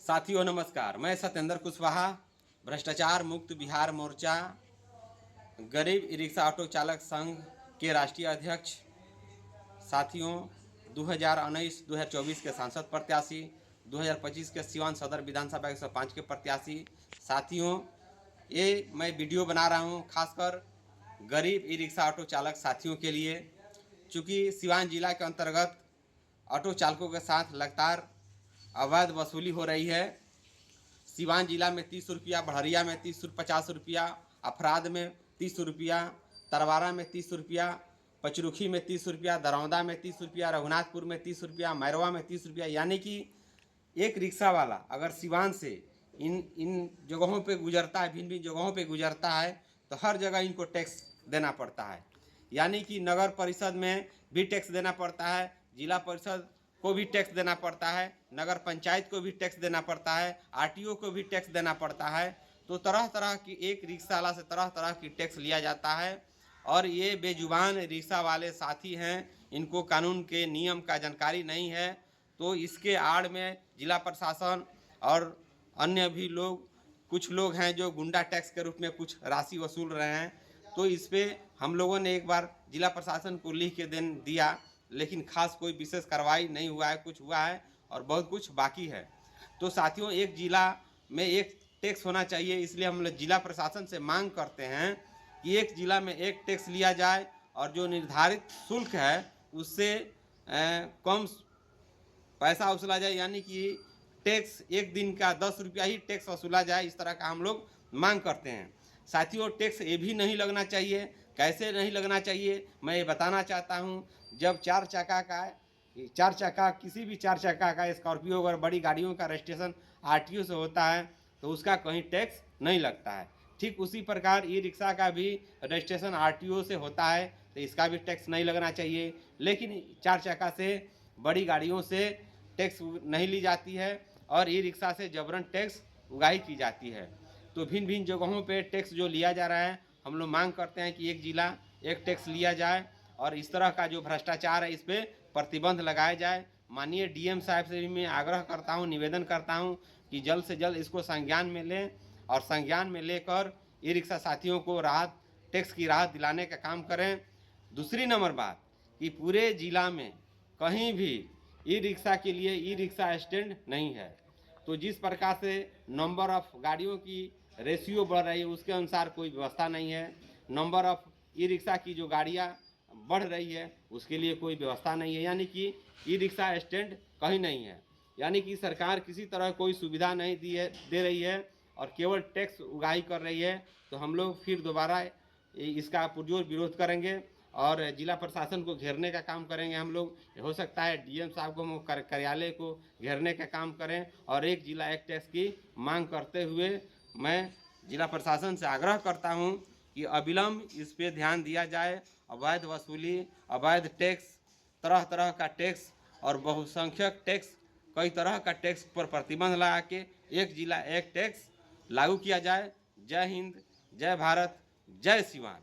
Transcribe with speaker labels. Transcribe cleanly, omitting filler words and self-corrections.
Speaker 1: साथियों नमस्कार, मैं सत्येंद्र कुशवाहा, भ्रष्टाचार मुक्त बिहार मोर्चा, गरीब ई रिक्शा ऑटो चालक संघ के राष्ट्रीय अध्यक्ष। साथियों 2019-2024 के सांसद प्रत्याशी, 2025 के सिवान सदर विधानसभा 105 के प्रत्याशी। साथियों ये मैं वीडियो बना रहा हूँ खासकर गरीब ई रिक्शा ऑटो चालक साथियों के लिए, चूँकि सिवान जिला के अंतर्गत ऑटो चालकों के साथ लगातार अवैध वसूली हो रही है। सिवान जिला में 30 रुपया, बढ़िया में 50 रुपया, अफराद में 30 रुपया, तरवारा में 30 रुपया, पचरुखी में 30 रुपया, दरौंदा में 30 रुपया, रघुनाथपुर में 30 रुपया, मैरवा में 30 रुपया। यानी कि एक रिक्शा वाला अगर सिवान से इन जगहों पे गुजरता है, भिन्न भिन्न जगहों पे गुजरता है, तो हर जगह इनको टैक्स देना पड़ता है। यानी कि नगर परिषद में भी टैक्स देना पड़ता है, जिला परिषद को भी टैक्स देना पड़ता है, नगर पंचायत को भी टैक्स देना पड़ता है, आरटीओ को भी टैक्स देना पड़ता है। तो तरह तरह की एक रिक्शा वाला से तरह तरह की टैक्स लिया जाता है। और ये बेजुबान रिक्शा वाले साथी हैं, इनको कानून के नियम का जानकारी नहीं है। तो इसके आड़ में जिला प्रशासन और अन्य भी लोग, कुछ लोग हैं जो गुंडा टैक्स के रूप में कुछ राशि वसूल रहे हैं। तो इस पर हम लोगों ने एक बार जिला प्रशासन को लिख के दिया, लेकिन खास कोई विशेष कार्रवाई नहीं हुआ है, कुछ हुआ है और बहुत कुछ बाकी है। तो साथियों एक जिला में एक टैक्स होना चाहिए, इसलिए हम लोग जिला प्रशासन से मांग करते हैं कि एक जिला में एक टैक्स लिया जाए और जो निर्धारित शुल्क है उससे कम पैसा वसूला जाए। यानी कि टैक्स एक दिन का 10 रुपया ही टैक्स वसूला जाए, इस तरह का हम लोग मांग करते हैं। साथियों टैक्स ये भी नहीं लगना चाहिए। कैसे नहीं लगना चाहिए मैं ये बताना चाहता हूँ। जब चार चक्का किसी भी चार चक्का का स्कॉर्पियो और बड़ी गाड़ियों का रजिस्ट्रेशन आरटीओ से होता है तो उसका कहीं टैक्स नहीं लगता है। ठीक उसी प्रकार ई रिक्शा का भी रजिस्ट्रेशन आरटीओ से होता है तो इसका भी टैक्स नहीं लगना चाहिए। लेकिन चार चक्का से बड़ी गाड़ियों से टैक्स नहीं ली जाती है और ई रिक्शा से जबरन टैक्स उगाही की जाती है। तो भिन्न भिन्न जगहों पे टैक्स जो लिया जा रहा है, हम लोग मांग करते हैं कि एक जिला एक टैक्स लिया जाए और इस तरह का जो भ्रष्टाचार है इस पर प्रतिबंध लगाया जाए। माननीय डीएम साहब से भी मैं आग्रह करता हूं, निवेदन करता हूं कि जल्द से जल्द इसको संज्ञान में लें और संज्ञान में लेकर ई रिक्शा साथियों को टैक्स की राहत दिलाने का काम करें। दूसरी नंबर बात कि पूरे जिला में कहीं भी ई रिक्शा के लिए ई रिक्शा स्टैंड नहीं है। तो जिस प्रकार से नंबर ऑफ गाड़ियों की रेशियो बढ़ रही है उसके अनुसार कोई व्यवस्था नहीं है। नंबर ऑफ ई रिक्शा की जो गाड़ियाँ बढ़ रही है उसके लिए कोई व्यवस्था नहीं है। यानी कि ई रिक्शा स्टैंड कहीं नहीं है। यानी कि सरकार किसी तरह कोई सुविधा नहीं दे रही है और केवल टैक्स उगाही कर रही है। तो हम लोग फिर दोबारा इसका पुरजोर विरोध करेंगे और जिला प्रशासन को घेरने का काम करेंगे। हम लोग हो सकता है डीएम साहब को हम कार्यालय को घेरने का काम करें और एक जिला एक टैक्स की मांग करते हुए मैं जिला प्रशासन से आग्रह करता हूं कि अविलंब इस पे ध्यान दिया जाए। अवैध वसूली, अवैध टैक्स, तरह तरह का टैक्स और बहुसंख्यक टैक्स, कई तरह का टैक्स पर प्रतिबंध लगा के एक जिला एक टैक्स लागू किया जाए। जय हिंद, जय भारत, जय सिवान।